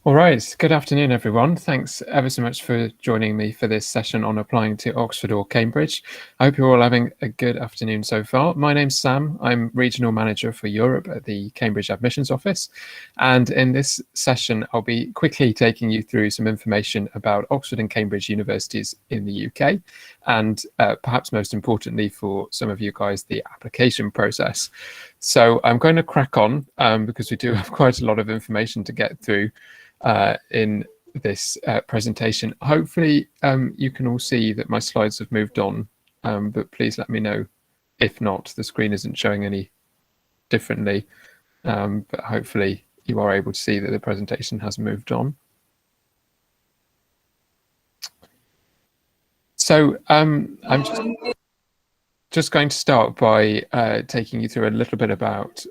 All right, good afternoon, everyone. Thanks ever so much for joining me for this session on applying to Oxford or Cambridge. I hope you're all having a good afternoon so far. My name's Sam. I'm Regional Manager for Europe at the Cambridge Admissions Office. And in this session, I'll be quickly taking you through some information about Oxford and Cambridge universities in the UK, and perhaps most importantly for some of you guys, the application process. So I'm going to crack on because we do have quite a lot of information to get through in this presentation. Hopefully you can all see that my slides have moved on, but please let me know if not. The screen isn't showing any differently, but hopefully you are able to see that the presentation has moved on. So I'm just going to start by taking you through a little bit about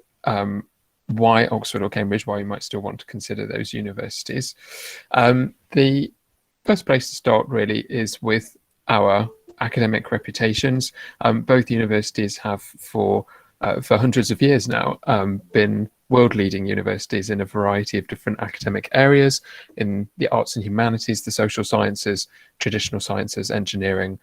why Oxford or Cambridge, why you might still want to consider those universities. The first place to start really is with our academic reputations. Both universities have for hundreds of years now been world-leading universities in a variety of different academic areas, in the arts and humanities, the social sciences, traditional sciences, engineering.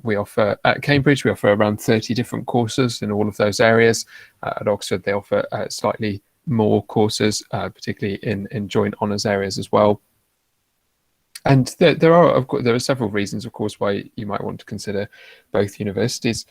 We offer at Cambridge, we offer around 30 different courses in all of those areas. At Oxford, they offer slightly more courses, particularly in joint honours areas as well. And there are several reasons, of course, why you might want to consider both universities.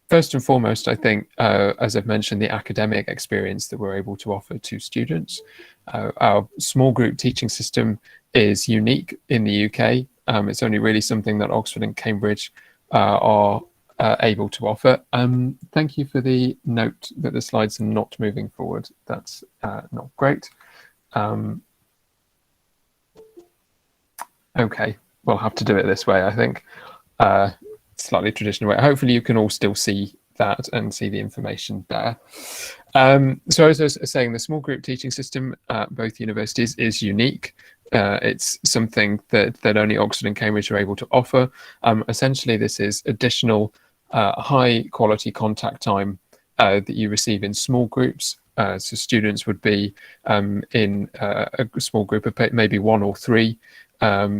First and foremost, I think, as I've mentioned, the academic experience that we're able to offer to students. Our small group teaching system is unique in the UK. It's only really something that Oxford and Cambridge are able to offer. Thank you for the note that the slides are not moving forward. That's not great. Okay, we'll have to do it this way, I think. Slightly traditional way. Hopefully you can all still see that and see the information there. So as I was saying, the small group teaching system at both universities is unique. It's something that only Oxford and Cambridge are able to offer. Essentially, this is additional high quality contact time that you receive in small groups. So students would be in a small group of maybe 1 or 3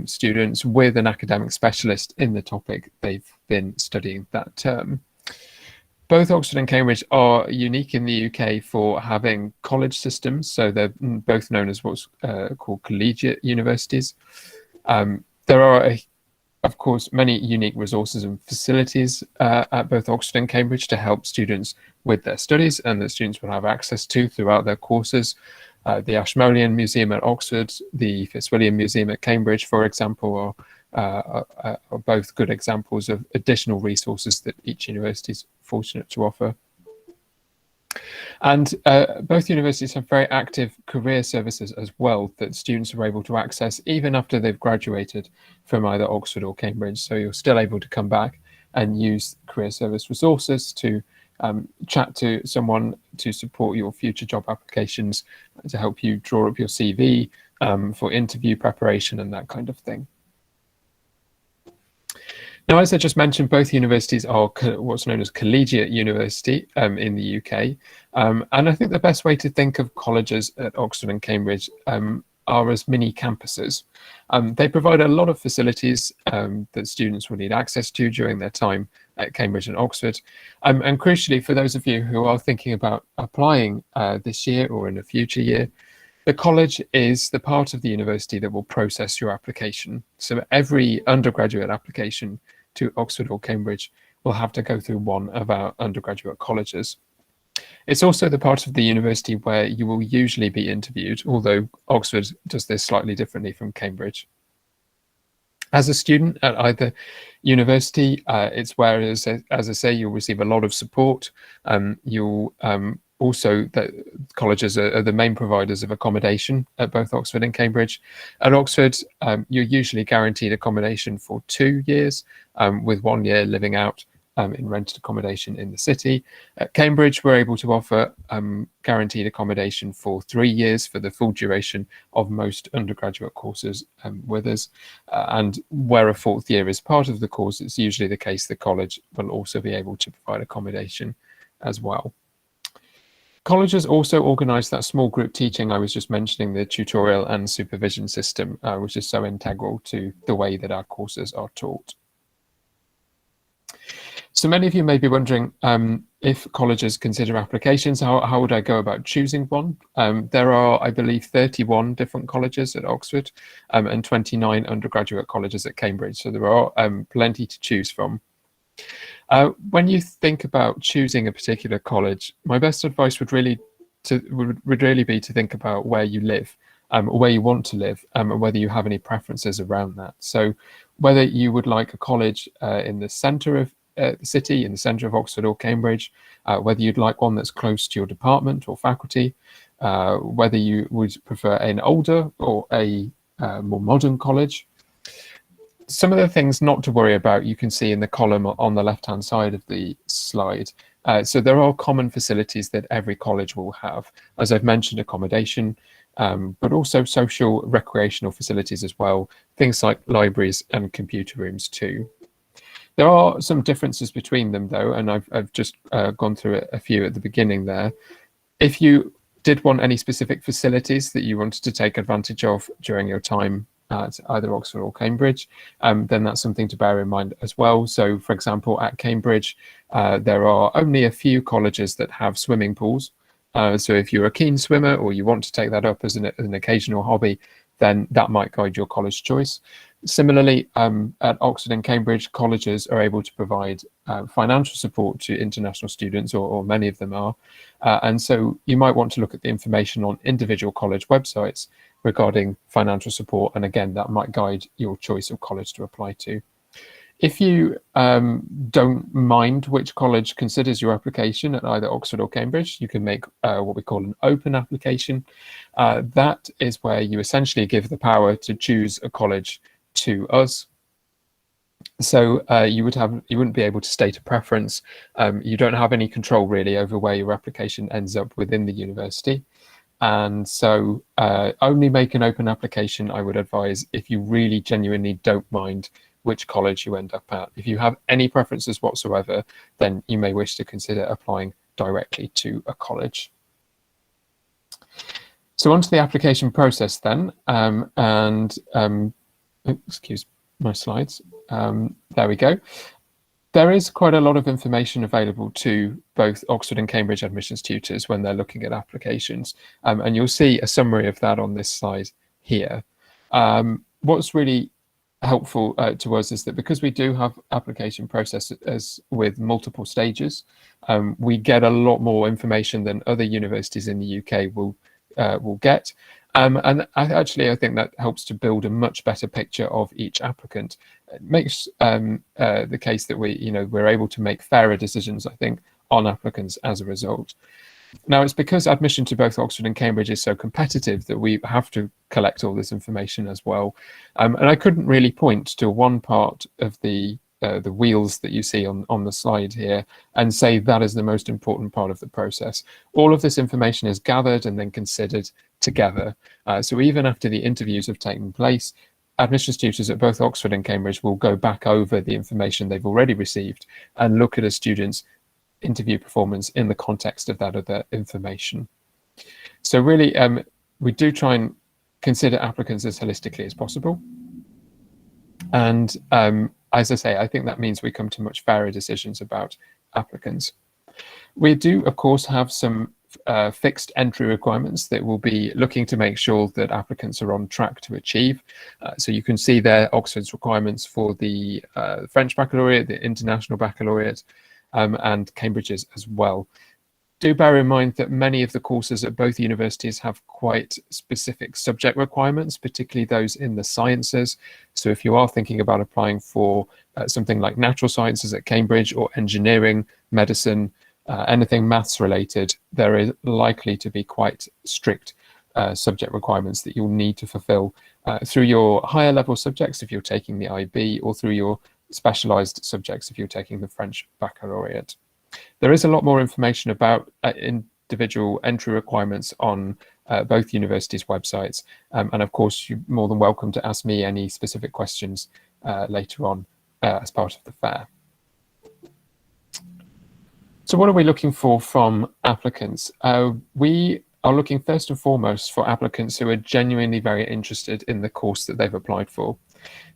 students with an academic specialist in the topic they've been studying that term. Both Oxford and Cambridge are unique in the UK for having college systems, so they're both known as what's called collegiate universities. There are, of course, many unique resources and facilities at both Oxford and Cambridge to help students with their studies, and that students will have access to throughout their courses. The Ashmolean Museum at Oxford, the Fitzwilliam Museum at Cambridge, for example, are both good examples of additional resources that each university is fortunate to offer. And both universities have very active career services as well that students are able to access even after they've graduated from either Oxford or Cambridge. So you're still able to come back and use career service resources to chat to someone to support your future job applications, to help you draw up your CV for interview preparation and that kind of thing. Now, as I just mentioned, both universities are what's known as collegiate university in the UK. And I think the best way to think of colleges at Oxford and Cambridge are as mini campuses. They provide a lot of facilities that students will need access to during their time at Cambridge and Oxford. And crucially, for those of you who are thinking about applying this year or in a future year, the college is the part of the university that will process your application. So every undergraduate application to Oxford or Cambridge will have to go through one of our undergraduate colleges. It's also the part of the university where you will usually be interviewed, although Oxford does this slightly differently from Cambridge. As a student at either university, it's where, as I say, you'll receive a lot of support. You'll also, colleges are the main providers of accommodation at both Oxford and Cambridge. At Oxford, you're usually guaranteed accommodation for 2 years, with 1 year living out in rented accommodation in the city. At Cambridge, we're able to offer guaranteed accommodation for 3 years for the full duration of most undergraduate courses with us. And where a 4th year is part of the course, it's usually the case the college will also be able to provide accommodation as well. Colleges also organise that small group teaching I was just mentioning, the tutorial and supervision system, which is so integral to the way that our courses are taught. So many of you may be wondering, if colleges consider applications, how would I go about choosing one? There are, I believe, 31 different colleges at Oxford, and 29 undergraduate colleges at Cambridge. So there are plenty to choose from. When you think about choosing a particular college, my best advice would really be to think about where you live, or where you want to live, and whether you have any preferences around that. So whether you would like a college in the centre of the city, in the centre of Oxford or Cambridge, whether you'd like one that's close to your department or faculty, whether you would prefer an older or a more modern college. Some of the things not to worry about you can see in the column on the left-hand side of the slide. So there are common facilities that every college will have. As I've mentioned, accommodation, but also social recreational facilities as well, things like libraries and computer rooms too. There are some differences between them though, and I've just gone through a few at the beginning there. If you did want any specific facilities that you wanted to take advantage of during your time at either Oxford or Cambridge, then that's something to bear in mind as well. So for example, at Cambridge, there are only a few colleges that have swimming pools. So if you're a keen swimmer or you want to take that up as an occasional hobby, then that might guide your college choice. Similarly, at Oxford and Cambridge, colleges are able to provide financial support to international students, or many of them are. And so you might want to look at the information on individual college websites regarding financial support. And again, that might guide your choice of college to apply to. If you don't mind which college considers your application at either Oxford or Cambridge, you can make what we call an open application. That is where you essentially give the power to choose a college to us. So you wouldn't be able to state a preference. You don't have any control really over where your application ends up within the university. And so only make an open application, I would advise, if you really genuinely don't mind which college you end up at. If you have any preferences whatsoever, then you may wish to consider applying directly to a college. So onto the application process then, excuse my slides. There we go. There is quite a lot of information available to both Oxford and Cambridge admissions tutors when they're looking at applications, and you'll see a summary of that on this slide here. What's really helpful to us is that because we do have application processes with multiple stages, we get a lot more information than other universities in the UK will get. And actually, I think that helps to build a much better picture of each applicant. It makes the case that we're able to make fairer decisions, I think, on applicants as a result. Now, it's because admission to both Oxford and Cambridge is so competitive that we have to collect all this information as well. And I couldn't really point to one part of the wheels that you see on the slide here and say that is the most important part of the process. All of this information is gathered and then considered together. So even after the interviews have taken place, admissions tutors at both Oxford and Cambridge will go back over the information they've already received and look at a student's interview performance in the context of that other information. So really, we do try and consider applicants as holistically as possible. And as I say, I think that means we come to much fairer decisions about applicants. We do, of course, have some fixed entry requirements that we'll be looking to make sure that applicants are on track to achieve. So you can see there Oxford's requirements for the French baccalaureate, the international baccalaureate, and Cambridge's as well. Do bear in mind that many of the courses at both universities have quite specific subject requirements, particularly those in the sciences. So if you are thinking about applying for something like natural sciences at Cambridge, or engineering, medicine, anything maths related, there is likely to be quite strict subject requirements that you'll need to fulfill through your higher level subjects if you're taking the IB, or through your specialized subjects if you're taking the French baccalaureate. There is a lot more information about individual entry requirements on both universities' websites, and of course you're more than welcome to ask me any specific questions later on as part of the fair. So what are we looking for from applicants? We are looking first and foremost for applicants who are genuinely very interested in the course that they've applied for.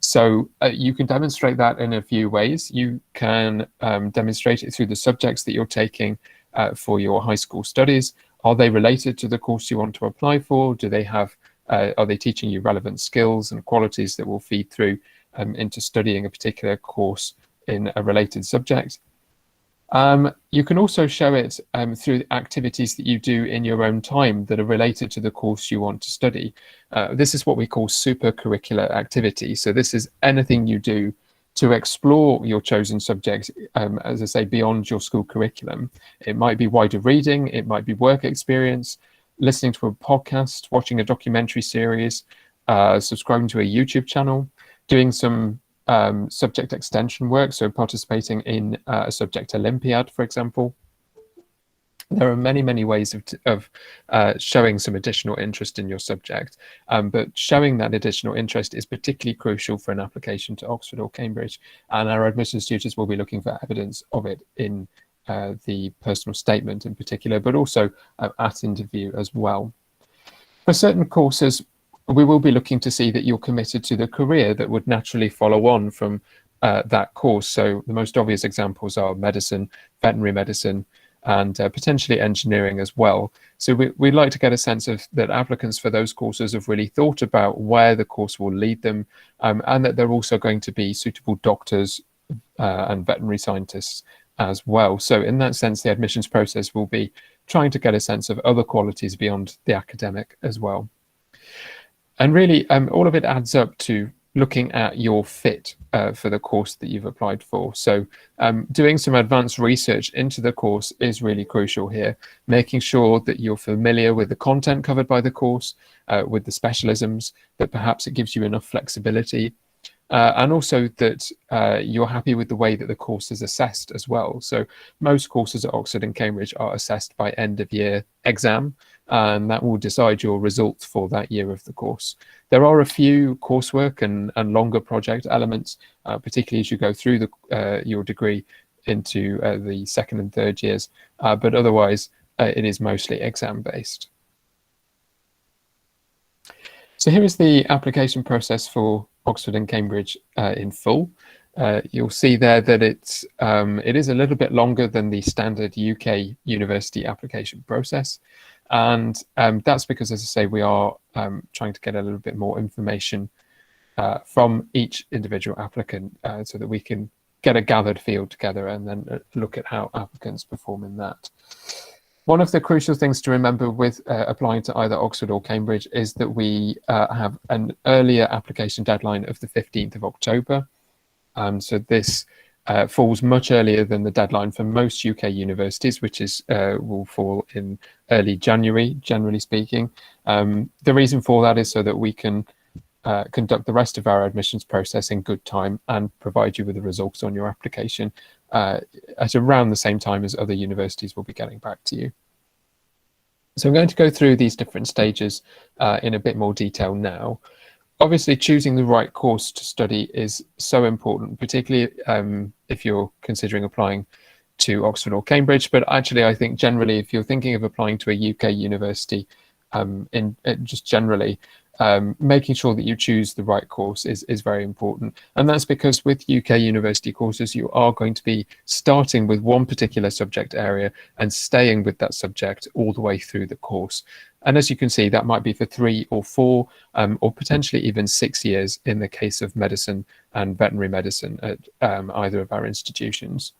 So you can demonstrate that in a few ways. You can demonstrate it through the subjects that you're taking for your high school studies. Are they related to the course you want to apply for? Do they have, are they teaching you relevant skills and qualities that will feed through into studying a particular course in a related subject? You can also show it through activities that you do in your own time that are related to the course you want to study. This is what we call supercurricular activities. So this is anything you do to explore your chosen subject, as I say, beyond your school curriculum. It might be wider reading, it might be work experience, listening to a podcast, watching a documentary series, subscribing to a YouTube channel, doing some subject extension work, so participating in a subject Olympiad, for example. There are many, many ways of showing some additional interest in your subject, but showing that additional interest is particularly crucial for an application to Oxford or Cambridge, and our admissions tutors will be looking for evidence of it in the personal statement in particular, but also at interview as well. For certain courses, we will be looking to see that you're committed to the career that would naturally follow on from that course. So the most obvious examples are medicine, veterinary medicine, and potentially engineering as well. So we'd like to get a sense of that applicants for those courses have really thought about where the course will lead them, and that they're also going to be suitable doctors and veterinary scientists as well. So in that sense, the admissions process will be trying to get a sense of other qualities beyond the academic as well. And really, all of it adds up to looking at your fit for the course that you've applied for. So doing some advanced research into the course is really crucial here, making sure that you're familiar with the content covered by the course, with the specialisms, that perhaps it gives you enough flexibility, and also that you're happy with the way that the course is assessed as well. So most courses at Oxford and Cambridge are assessed by end of year exam, and that will decide your results for that year of the course. There are a few coursework and longer project elements, particularly as you go through your degree into the second and third years, but otherwise it is mostly exam based. So here is the application process for Oxford and Cambridge in full. You'll see there that it is a little bit longer than the standard UK university application process. And that's because, as I say, we are trying to get a little bit more information from each individual applicant so that we can get a gathered field together and then look at how applicants perform in that. One of the crucial things to remember with applying to either Oxford or Cambridge is that we have an earlier application deadline of the 15th of October. So this falls much earlier than the deadline for most UK universities, which is will fall in early January, generally speaking. The reason for that is so that we can conduct the rest of our admissions process in good time and provide you with the results on your application at around the same time as other universities will be getting back to you. So I'm going to go through these different stages in a bit more detail now. Obviously, choosing the right course to study is so important, particularly if you're considering applying to Oxford or Cambridge. But actually, I think generally, if you're thinking of applying to a UK university, just generally, making sure that you choose the right course is very important. And that's because with UK university courses, you are going to be starting with one particular subject area and staying with that subject all the way through the course. And as you can see, that might be for 3 or 4 or potentially even 6 years in the case of medicine and veterinary medicine at either of our institutions.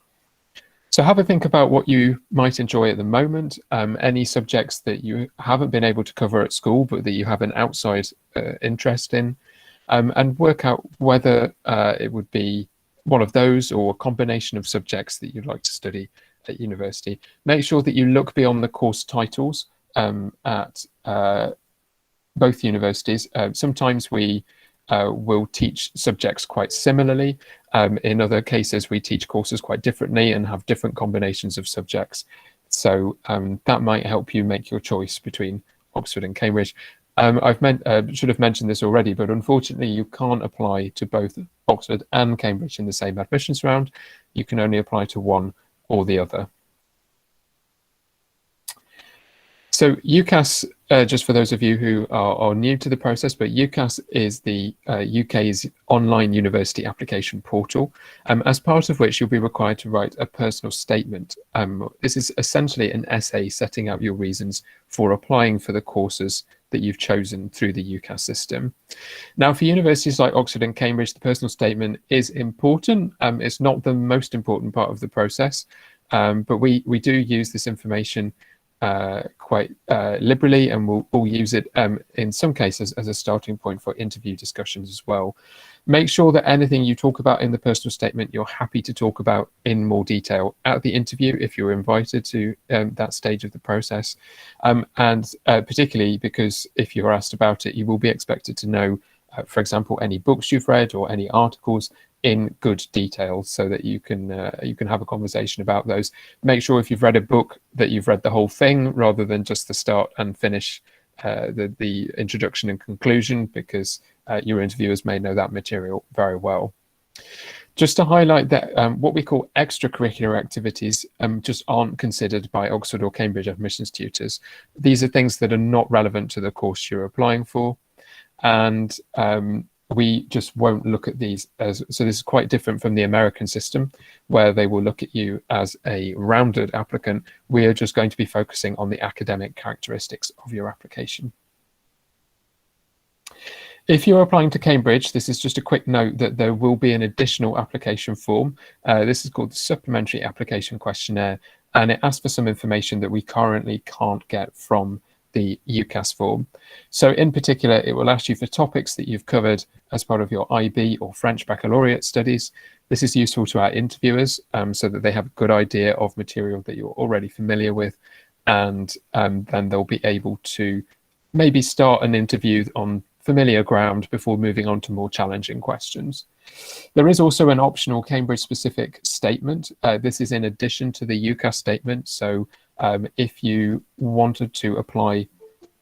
So have a think about what you might enjoy at the moment, any subjects that you haven't been able to cover at school but that you have an outside interest in, and work out whether it would be one of those or a combination of subjects that you'd like to study at university. Make sure that you look beyond the course titles at both universities. Sometimes we will teach subjects quite similarly. In other cases, we teach courses quite differently and have different combinations of subjects. So that might help you make your choice between Oxford and Cambridge. Should have mentioned this already, but unfortunately you can't apply to both Oxford and Cambridge in the same admissions round. You can only apply to one or the other. So UCAS, just for those of you who are new to the process, but UCAS is the UK's online university application portal, as part of which you'll be required to write a personal statement. This is essentially an essay setting out your reasons for applying for the courses that you've chosen through the UCAS system. Now, for universities like Oxford and Cambridge, the personal statement is important. It's not the most important part of the process, but we do use this information quite liberally, and we'll use it in some cases as a starting point for interview discussions as well. Make sure that anything you talk about in the personal statement you're happy to talk about in more detail at the interview if you're invited to that stage of the process, and particularly because if you're asked about it, you will be expected to know, for example, any books you've read or any articles in good detail, so that you can have a conversation about those. Make sure if you've read a book that you've read the whole thing rather than just the start and finish, the introduction and conclusion, because your interviewers may know that material very well. Just to highlight that what we call extracurricular activities just aren't considered by Oxford or Cambridge admissions tutors. These are things that are not relevant to the course you're applying for, and we just won't look at these as, so this is quite different from the American system where they will look at you as a rounded applicant. We are just going to be focusing on the academic characteristics of your application. If you're applying to Cambridge, this is just a quick note that there will be an additional application form. This is called the Supplementary Application Questionnaire, and it asks for some information that we currently can't get from the UCAS form. So in particular, it will ask you for topics that you've covered as part of your IB or French baccalaureate studies. This is useful to our interviewers so that they have a good idea of material that you're already familiar with, and then they'll be able to maybe start an interview on familiar ground before moving on to more challenging questions. There is also an optional Cambridge specific statement. This is in addition to the UCAS statement. So if you wanted to apply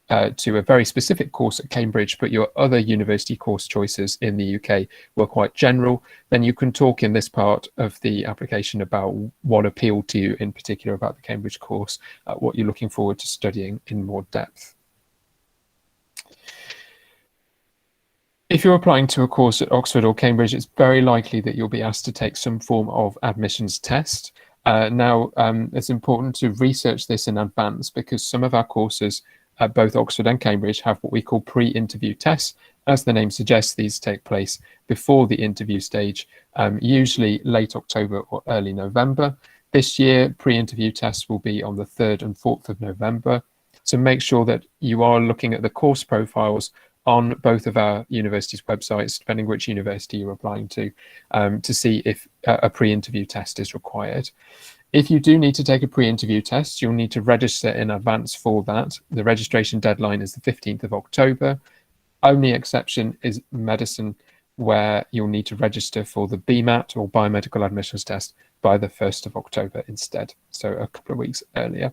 to a very specific course at Cambridge, but your other university course choices in the UK were quite general, then you can talk in this part of the application about what appealed to you in particular about the Cambridge course, what you're looking forward to studying in more depth. If you're applying to a course at Oxford or Cambridge, it's very likely that you'll be asked to take some form of admissions test. Now, it's important to research this in advance because some of our courses at both Oxford and Cambridge have what we call pre-interview tests. As the name suggests, these take place before the interview stage, usually late October or early November. This year, pre-interview tests will be on the 3rd and 4th of November. So make sure that you are looking at the course profiles on both of our universities' websites, depending which university you're applying to see if a pre-interview test is required. If you do need to take a pre-interview test, you'll need to register in advance for that. The registration deadline is the 15th of October. Only exception is medicine, where you'll need to register for the BMAT or biomedical admissions test by the 1st of October instead, so a couple of weeks earlier.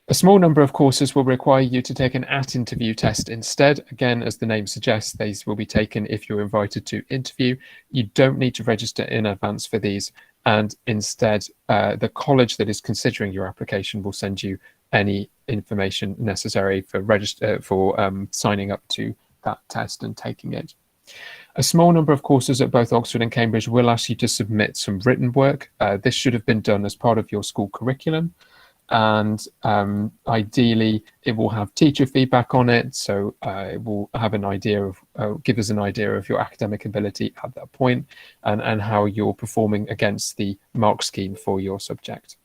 A small number of courses will require you to take an at-interview test instead. Again, as the name suggests, these will be taken if you're invited to interview. You don't need to register in advance for these, and instead the college that is considering your application will send you any information necessary for signing up to that test and taking it. A small number of courses at both Oxford and Cambridge will ask you to submit some written work. This should have been done as part of your school curriculum, and ideally it will have teacher feedback on it, so it will have an idea of give us an idea of your academic ability at that point, and how you're performing against the mark scheme for your subject.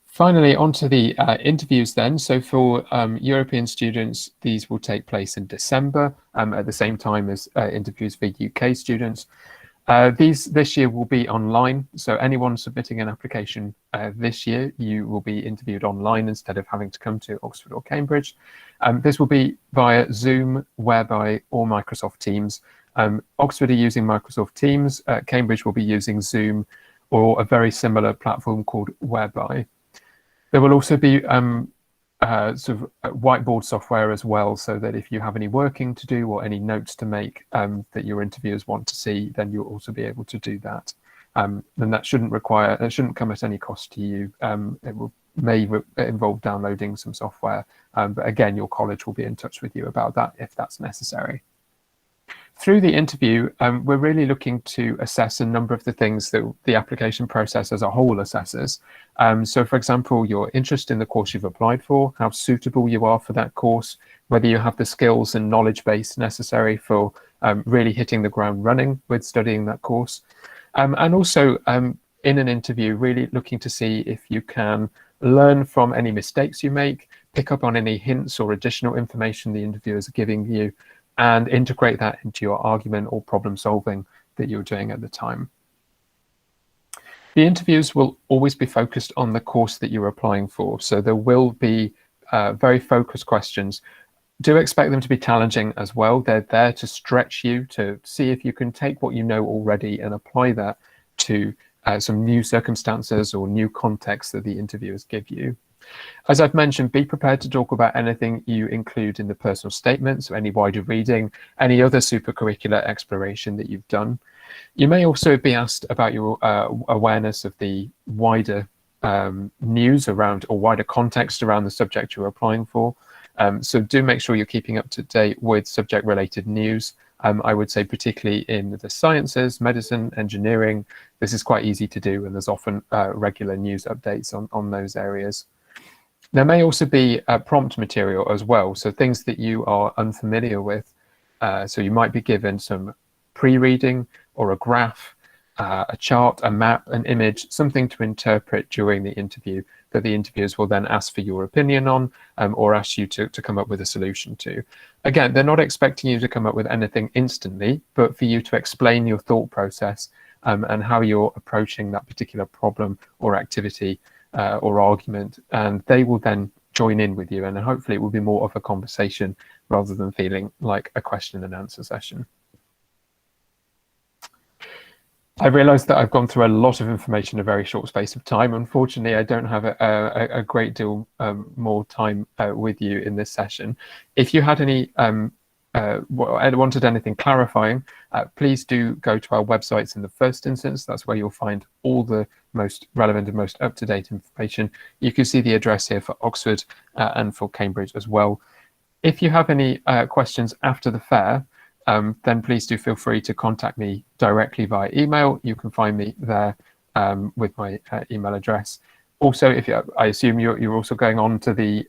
Finally, onto the interviews then. So for European students, these will take place in December at the same time as interviews for UK students. This year will be online, so anyone submitting an application this year, you will be interviewed online instead of having to come to Oxford or Cambridge. This will be via Zoom, Whereby, or Microsoft Teams. Oxford are using Microsoft Teams, Cambridge will be using Zoom or a very similar platform called Whereby. There will also be sort of whiteboard software as well, so that if you have any working to do or any notes to make that your interviewers want to see, then you'll also be able to do that then that shouldn't come at any cost to you. May involve downloading some software, but again, your college will be in touch with you about that if that's necessary. Through the interview, we're really looking to assess a number of the things that the application process as a whole assesses. So, for example, your interest in the course you've applied for, how suitable you are for that course, whether you have the skills and knowledge base necessary for really hitting the ground running with studying that course. And also, in an interview, really looking to see if you can learn from any mistakes you make, pick up on any hints or additional information the interviewers are giving you, and integrate that into your argument or problem solving that you're doing at the time. The interviews will always be focused on the course that you're applying for, so there will be very focused questions. Do expect them to be challenging as well. They're there to stretch you, to see if you can take what you know already and apply that to some new circumstances or new contexts that the interviewers give you. As I've mentioned, be prepared to talk about anything you include in the personal statement, so any wider reading, any other supercurricular exploration that you've done. You may also be asked about your awareness of the wider news around or wider context around the subject you're applying for. So do make sure you're keeping up to date with subject-related news. I would say particularly in the sciences, medicine, engineering, this is quite easy to do, and there's often regular news updates on those areas. There may also be prompt material as well, so things that you are unfamiliar with. So you might be given some pre-reading or a graph, a chart, a map, an image, something to interpret during the interview that the interviewers will then ask for your opinion on, or ask you to come up with a solution to. Again, they're not expecting you to come up with anything instantly, but for you to explain your thought process and how you're approaching that particular problem or activity or argument, and they will then join in with you, and hopefully it will be more of a conversation rather than feeling like a question and answer session. I realised that I've gone through a lot of information in a very short space of time. Unfortunately, I don't have a great deal more time with you in this session. If you had any wanted anything clarifying, please do go to our websites in the first instance. That's where you'll find all the most relevant and most up-to-date information. You can see the address here for Oxford and for Cambridge as well. If you have any questions after the fair, then please do feel free to contact me directly via email. You can find me there with my email address. Also, I assume you're also going on to the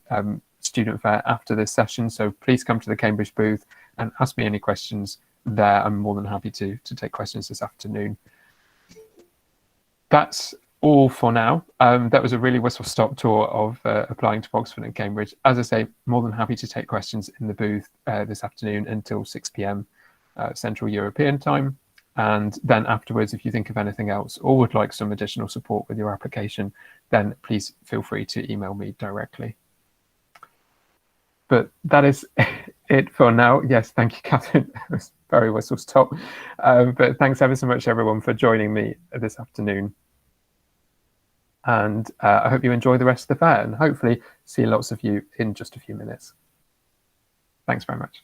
student fair after this session, so please come to the Cambridge booth and ask me any questions there. I'm more than happy to take questions this afternoon. That's all for now. That was a really whistle-stop tour of applying to Oxford and Cambridge. As I say, more than happy to take questions in the booth this afternoon until 6 p.m. Central European time. And then afterwards, if you think of anything else or would like some additional support with your application, then please feel free to email me directly. But that is it for now. Yes, thank you, Catherine. It was very whistle-stop. But thanks ever so much, everyone, for joining me this afternoon. And I hope you enjoy the rest of the fair, and hopefully see lots of you in just a few minutes. Thanks very much.